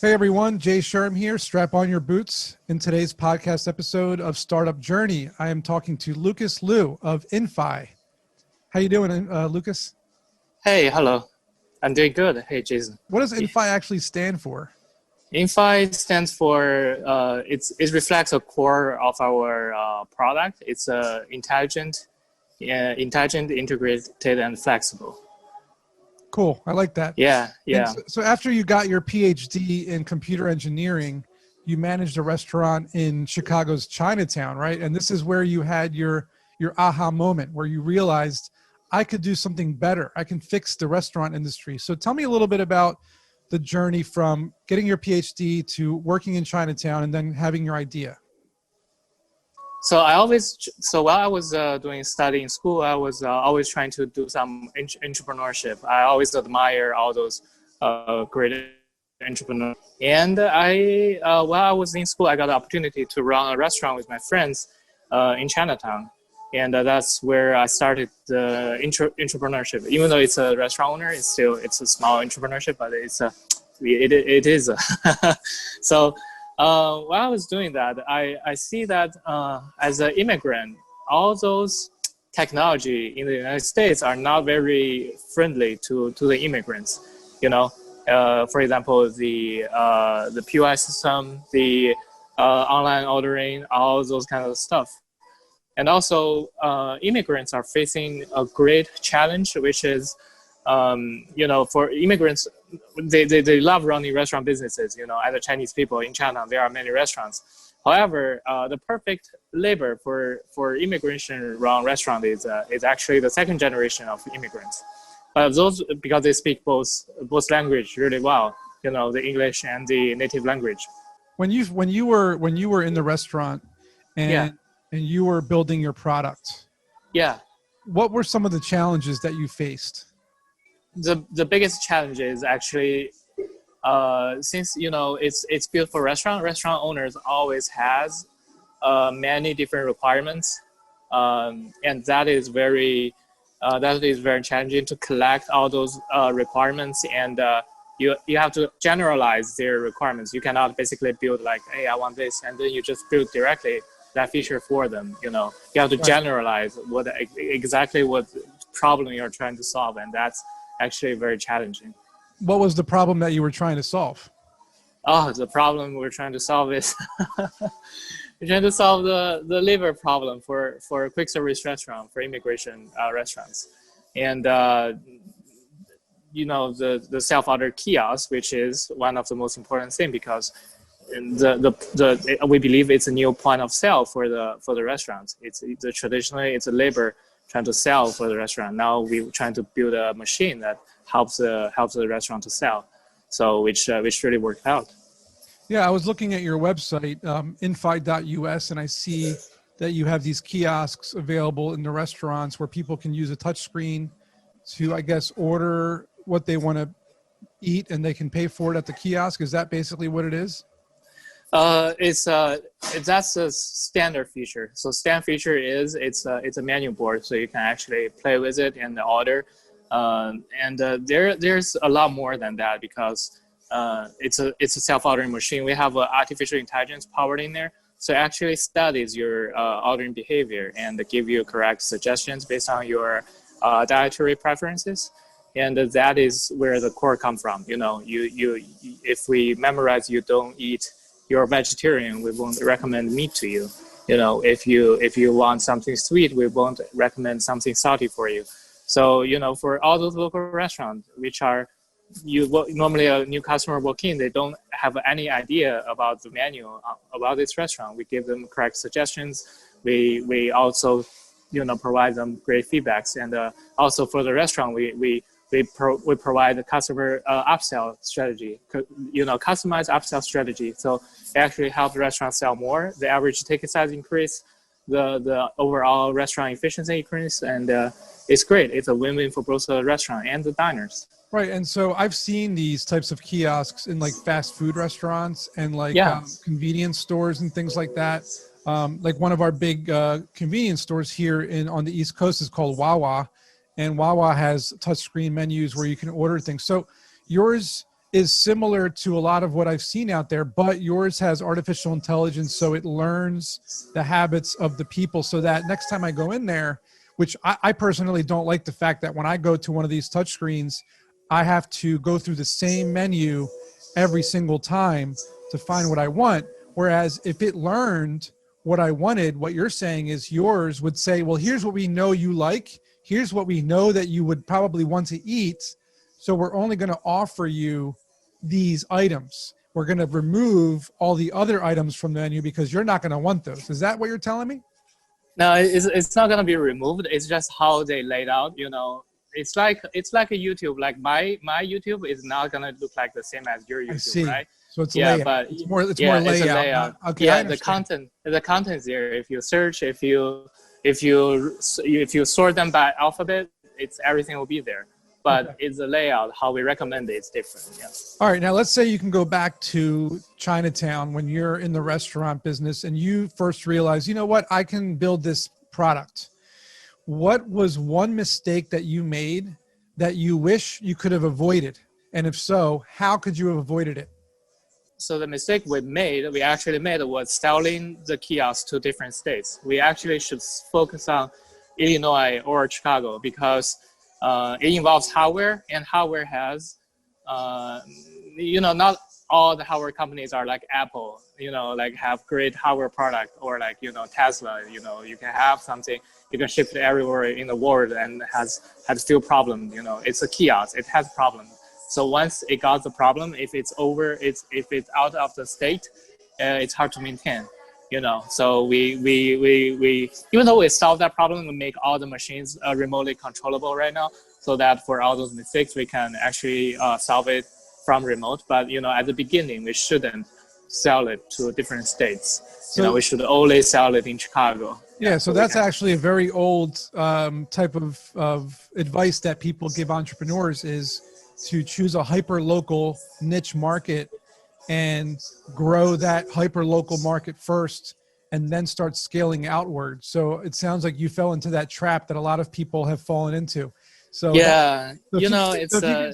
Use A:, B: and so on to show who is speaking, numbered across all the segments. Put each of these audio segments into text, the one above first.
A: Hey everyone, Jay Sherm here. Strap on your boots. In today's podcast episode of Startup Journey, I am talking to Lucas Liu of INFI. How you doing, Lucas?
B: Hey, hello. I'm doing good. Hey, Jason.
A: What does INFI actually stand for?
B: INFI stands for, it reflects a core of our product. It's intelligent, integrated, and flexible.
A: Cool. I like that.
B: Yeah.
A: So after you got your PhD in computer engineering, you managed a restaurant in Chicago's Chinatown, right? And this is where you had your aha moment, where you realized I could do something better. I can fix the restaurant industry. So tell me a little bit about the journey from getting your PhD to working in Chinatown and then having your idea.
B: So while I was studying in school, I was always trying to do some entrepreneurship. I always admire all those great entrepreneurs. And while I was in school, I got the opportunity to run a restaurant with my friends in Chinatown. And that's where I started the entrepreneurship. Even though it's a restaurant owner, it's a small entrepreneurship, but it is. So while I was doing that, I see that as an immigrant, all those technology in the United States are not very friendly to the immigrants. You know, for example, the POS system, the online ordering, all those kind of stuff. And also, immigrants are facing a great challenge, which is, for immigrants, they love running restaurant businesses. You know, as Chinese people in China, there are many restaurants. However, the perfect labor for immigration run restaurant is actually the second generation of immigrants. But those, because they speak both language really well, you know, the English and the native language.
A: When you were in the restaurant and you were building your product, what were some of the challenges that you faced?
B: The biggest challenge is actually, since, you know, it's built for restaurant owners always has many different requirements. And that is very challenging to collect all those requirements, and you have to generalize their requirements. You cannot basically build like, hey, I want this, and then you just build directly that feature for them. You know, you have to generalize what problem you're trying to solve, and that's actually very challenging.
A: What was the problem that you were trying to solve?
B: Oh, the problem we're trying to solve is we're trying to solve the labor problem for a quick service restaurant, for immigration restaurants. And the self-order kiosk, which is one of the most important thing, because we believe it's a new point of sale for the restaurants. Traditionally it's a labor trying to sell for the restaurant. Now we're trying to build a machine that helps the restaurant to sell. So which really worked out.
A: Yeah, I was looking at your website, infi.us, and I see that you have these kiosks available in the restaurants where people can use a touch screen to, I guess, order what they want to eat, and they can pay for it at the kiosk. Is that basically what it is?
B: That's a standard feature. So standard feature is it's a menu board, so you can actually play with it and order. There's a lot more than that, because it's a self-ordering machine. We have artificial intelligence powered in there, so it actually studies your ordering behavior and give you correct suggestions based on your dietary preferences. And that is where the core comes from. You know, if we memorize you don't eat, you're a vegetarian, we won't recommend meat to you. You know, if you want something sweet, we won't recommend something salty for you. So, you know, for all those local restaurants, which are normally a new customer walk in, they don't have any idea about the menu about this restaurant. We give them correct suggestions. We also, you know, provide them great feedbacks, and also for the restaurant, we provide the customer upsell strategy, you know, customized upsell strategy. So it actually helps restaurants sell more. The average ticket size increase, the overall restaurant efficiency increase, and it's great. It's a win-win for both the restaurant and the diners.
A: Right, and so I've seen these types of kiosks in like fast food restaurants and like convenience stores and things like that. Like one of our big convenience stores here on the East Coast is called Wawa. And Wawa has touchscreen menus where you can order things. So yours is similar to a lot of what I've seen out there, but yours has artificial intelligence, so it learns the habits of the people, so that next time I go in there, which I personally don't like the fact that when I go to one of these touchscreens, I have to go through the same menu every single time to find what I want. Whereas if it learned what I wanted, what you're saying is yours would say, well, here's what we know you like. Here's what we know that you would probably want to eat. So we're only going to offer you these items. We're going to remove all the other items from the menu because you're not going to want those. Is that what you're telling me?
B: No, it's not going to be removed. It's just how they laid out, you know. It's like a YouTube. Like my YouTube is not going to look like the same as your YouTube,
A: I see.
B: right?
A: So it's
B: Yeah,
A: layout.
B: but
A: It's more
B: it's
A: layout.
B: a layout.
A: Okay,
B: Yeah, the content's there. If you search, if you sort them by alphabet, everything will be there. But
A: okay.
B: It's a layout. How we recommend it is different. Yeah.
A: All right. Now let's say you can go back to Chinatown when you're in the restaurant business and you first realize, you know what, I can build this product. What was one mistake that you made that you wish you could have avoided? And if so, how could you have avoided it?
B: So the mistake we actually made was selling the kiosk to different states. We actually should focus on Illinois or Chicago because it involves hardware, and hardware has, not all the hardware companies are like Apple, like have great hardware product, or like, Tesla, you can have something, you can ship it everywhere in the world and has few problems, it's a kiosk, it has problems. So once it got the problem, if it's out of the state, it's hard to maintain. So we even though we solved that problem, we make all the machines remotely controllable right now, so that for all those mistakes we can actually solve it from remote. But at the beginning we shouldn't sell it to different states. We should only sell it in Chicago.
A: Yeah, so that's actually a very old type of advice that people give entrepreneurs, is to choose a hyper-local niche market and grow that hyper-local market first and then start scaling outward. So it sounds like you fell into that trap that a lot of people have fallen into. So
B: yeah,
A: so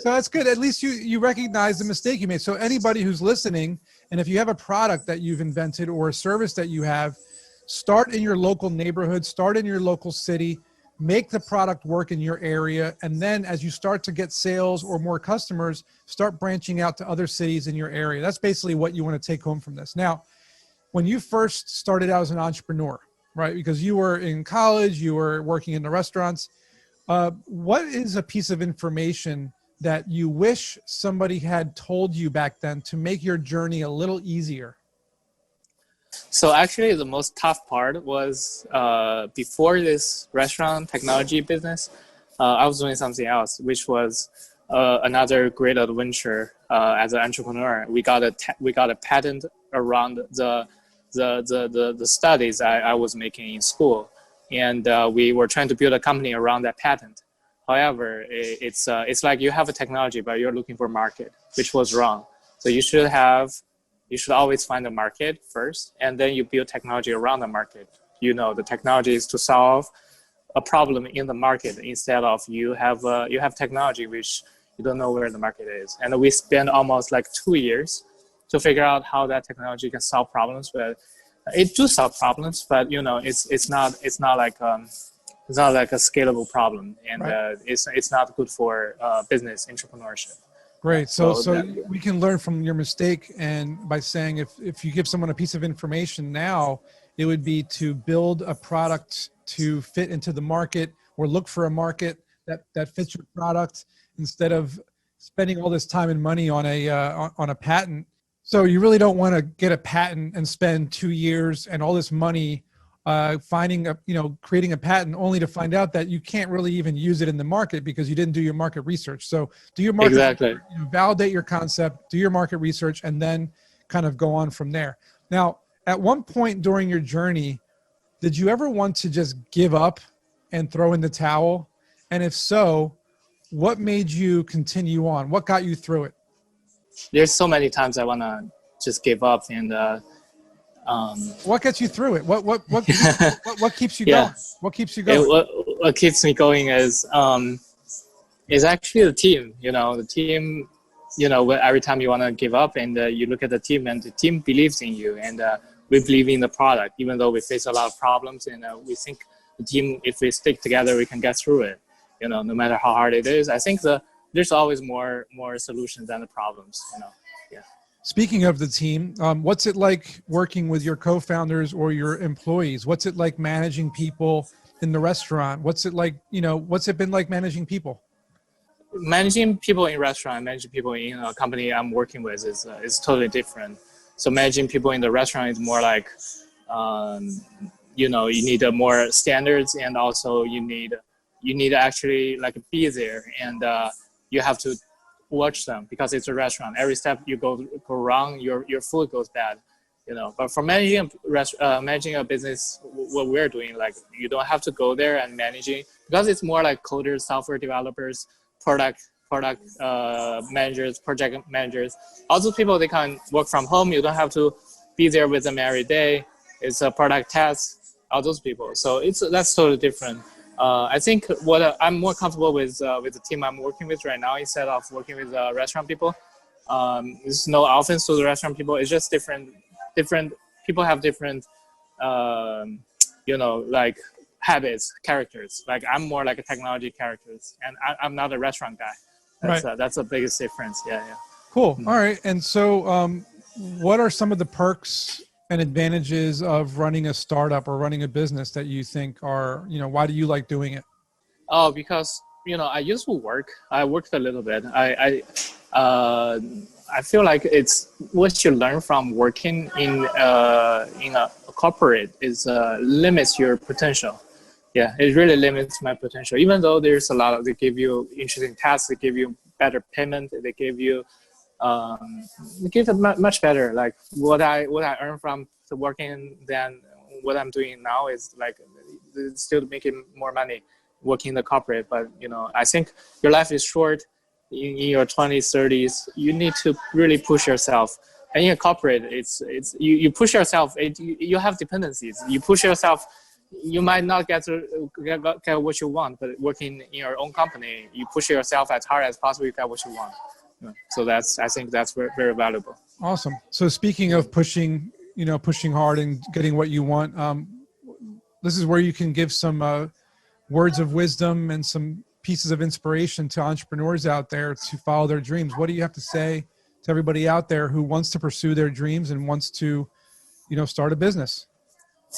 A: that's good. At least you recognize the mistake you made. So anybody who's listening, and if you have a product that you've invented or a service that you have, start in your local neighborhood, start in your local city, make the product work in your area. And then as you start to get sales or more customers, start branching out to other cities in your area. That's basically what you want to take home from this. Now, when you first started out as an entrepreneur, right? Because you were in college, you were working in the restaurants. What is a piece of information that you wish somebody had told you back then to make your journey a little easier?
B: So actually the most tough part was before this restaurant technology business, I was doing something else, which was another great adventure as an entrepreneur. We got a patent around the studies I was making in school, and we were trying to build a company around that patent. However, it's like you have a technology, but you're looking for a market, which was wrong. So you should always find a market first, and then you build technology around the market. The technology is to solve a problem in the market, instead of you have technology which you don't know where the market is. And we spent almost like 2 years to figure out how that technology can solve problems. But it do solve problems, but it's not like a scalable problem, and right. It's not good for business entrepreneurship.
A: Great. So we can learn from your mistake, and by saying if you give someone a piece of information now, it would be to build a product to fit into the market, or look for a market that fits your product, instead of spending all this time and money on a patent. So you really don't want to get a patent and spend 2 years and all this money creating a patent, only to find out that you can't really even use it in the market because you didn't do your market research. So do your market research, validate your concept, do your market research, and then kind of go on from there. Now, at one point during your journey, did you ever want to just give up and throw in the towel? And if so, what made you continue on? What got you through it?
B: There's so many times I want to just give up, and
A: what gets you through it? What keeps you going? What keeps you going?
B: What keeps me going is actually the team. The team every time you want to give up, and you look at the team, and the team believes in you, and we believe in the product, even though we face a lot of problems, and we think the team, if we stick together, we can get through it. No matter how hard it is. I think there's always more solutions than the problems. Yeah.
A: Speaking of the team, what's it like working with your co-founders or your employees? What's it like managing people in the restaurant? What's it like, what's it been like managing people?
B: Managing people in restaurant, managing people in a company I'm working with is totally different. So managing people in the restaurant is more like, you need more standards, and also you need to actually like be there, and you have to watch them, because it's a restaurant. Every step you go wrong, your food goes bad. But for managing a business, what we're doing, like, you don't have to go there and managing, because it's more like coders, software developers, product managers, project managers. All those people, they can work from home. You don't have to be there with them every day. It's a product test. All those people. So that's totally different. I think what I'm more comfortable with the team I'm working with right now, instead of working with restaurant people. There's no offense to the restaurant people. It's just different people have different, like habits, characters. Like, I'm more like a technology characters, and I'm not a restaurant guy. That's the biggest difference. Yeah.
A: Cool. Mm-hmm. All right. And so, what are some of the perks and advantages of running a startup or running a business that you think are, why do you like doing it?
B: Oh, because, I used to work. I worked a little bit. I feel like it's what you learn from working in a corporate is limits your potential. Yeah, it really limits my potential. Even though there's a lot of, they give you interesting tasks, they give you better payment, they give you much better. Like what I earn from working than what I'm doing now is like still making more money working in the corporate. But I think your life is short. In your 20s, 30s, you need to really push yourself. And in a corporate, it's you push yourself. You have dependencies. You push yourself. You might not get what you want, but working in your own company, you push yourself as hard as possible. You get what you want. So I think that's very, very valuable.
A: Awesome. So speaking of pushing hard and getting what you want, this is where you can give some words of wisdom and some pieces of inspiration to entrepreneurs out there to follow their dreams. What do you have to say to everybody out there who wants to pursue their dreams and wants to, start a business?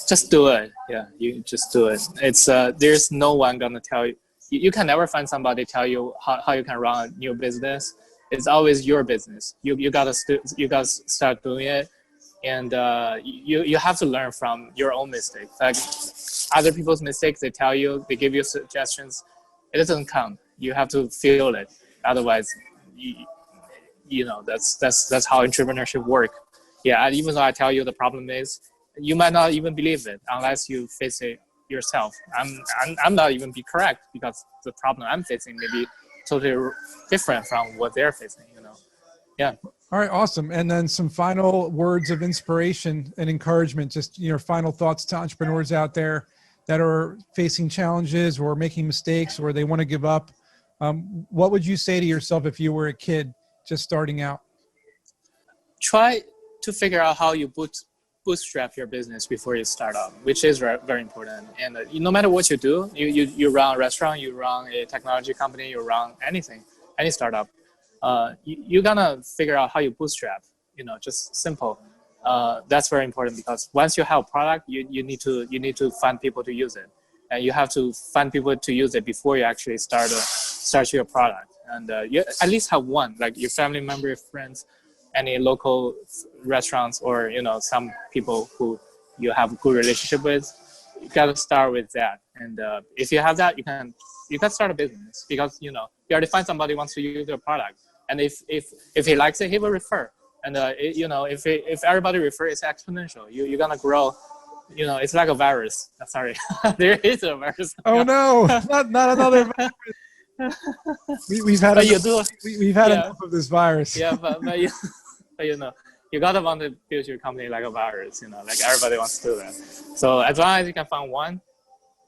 B: Just do it. Yeah, you just do it. It's there's no one gonna tell you. You can never find somebody tell you how you can run a new business. It's always your business. You gotta start doing it, and you have to learn from your own mistakes. Like other people's mistakes, they tell you, they give you suggestions. It doesn't count. You have to feel it. Otherwise, that's how entrepreneurship works. Yeah, and even though I tell you the problem is, you might not even believe it unless you face it yourself. I'm not even be correct because the problem I'm facing may be totally different from what they're facing. Yeah.
A: All right, awesome. And then some final words of inspiration and encouragement. Just final thoughts to entrepreneurs out there that are facing challenges or making mistakes or they want to give up. What would you say to yourself if you were a kid just starting out?
B: Try to figure out how you bootstrap your business before you start up, which is very important. And no matter what you do, you run a restaurant, you run a technology company, you run anything, any startup, you're gonna figure out how you bootstrap, just simple. That's very important because once you have a product, you need to find people to use it, and you have to find people to use it before you actually start your product. And you at least have one, like your family member, friends, any local restaurants, or some people who you have a good relationship with. You got to start with that, and if you have that, you can start a business because you already find somebody who wants to use your product, and if he likes it, he will refer. And if everybody refers, it's exponential. You're gonna grow. It's like a virus. Sorry, there is a virus.
A: Oh no, not another virus. We've had enough of this virus.
B: Yeah, but you gotta want to build your company like a virus. Like everybody wants to do that. So as long as you can find one,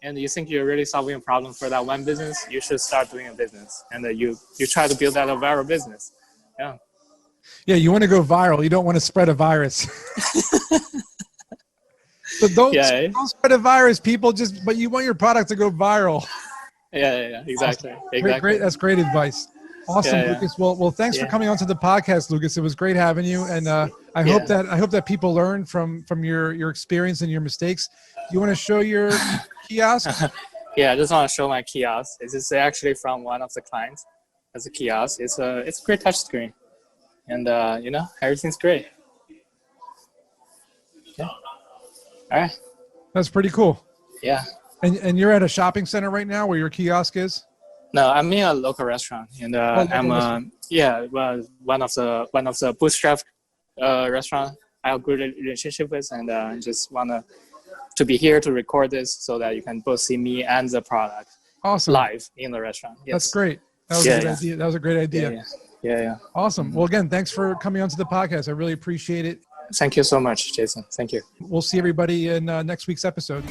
B: and you think you're really solving a problem for that one business, you should start doing a business, and you try to build that a viral business. Yeah.
A: Yeah, you want to go viral. You don't want to spread a virus. So don't spread a virus, people. But you want your product to go viral.
B: Yeah. Exactly.
A: Awesome.
B: Exactly.
A: Great. That's great advice. Awesome, Lucas. Well, thanks for coming onto the podcast, Lucas. It was great having you, and I hope that people learn from your experience and your mistakes. You want to show your kiosk?
B: Yeah, I just want to show my kiosk. This is actually from one of the clients. As a kiosk, it's a great touch screen, and everything's great. Yeah. All right.
A: That's pretty cool.
B: Yeah.
A: And you're at a shopping center right now where your kiosk is?
B: No, I'm in a local restaurant, and I'm one of the bootstrap restaurant I have a good relationship with, and just wanna to be here to record this so that you can both see me and the product live in the restaurant. Yes.
A: That's great. That was a good idea. That was a great idea.
B: Yeah.
A: Awesome. Well, again, thanks for coming onto the podcast. I really appreciate it.
B: Thank you so much, Jason. Thank you.
A: We'll see everybody in next week's episode.